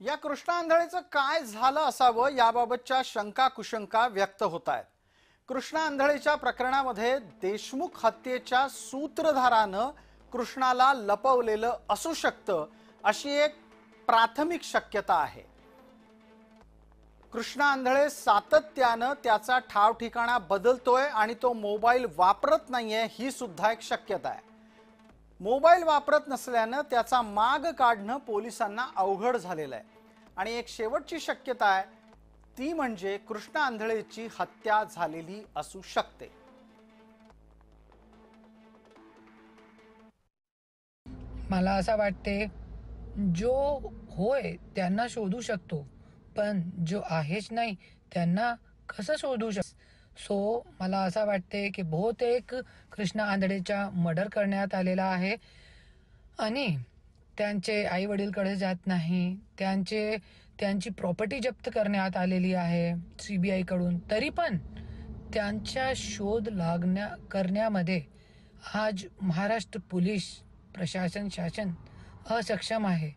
या कृष्णा आंधळेचं काय झालं असावं याबाबतच्या शंका कुशंका व्यक्त होत आहेत। कृष्णा आंधळेच्या प्रकरणामध्ये देशमुख हत्येच्या सूत्रधारानं कृष्णाला लपवलेलं असू शकतं अशी एक प्राथमिक शक्यता आहे। कृष्णा आंधळे सातत्यानं त्याचा ठाव ठिकाणा बदलतोय आणि तो मोबाईल वापरत नाहीये ही सुद्धा एक शक्यता आहे। मोबाईल वापरत नसल्यानं त्याचा माग काढणं पोलिसांना अवघड झालेलं आहे आणि एक शेवटची शक्यता आहे ती म्हणजे कृष्णा आंधळेची हत्या झालेली असू शकते। मला असं वाटते जो होय त्यांना शोधू शकतो, पण जो आहेच नाही त्यांना कसं शोधू सो मला असं वाटते की बहुतेक कृष्णा आंधळेचा मर्डर करण्यात आलेला आहे आणि त्यांचे आई वडीलकडे जात नाही, त्यांची प्रॉपर्टी जप्त करण्यात आलेली आहे CBI कडून, तरी पण त्यांचा शोध करण्यामध्ये आज महाराष्ट्र पोलीस प्रशासन शासन असक्षम आहे।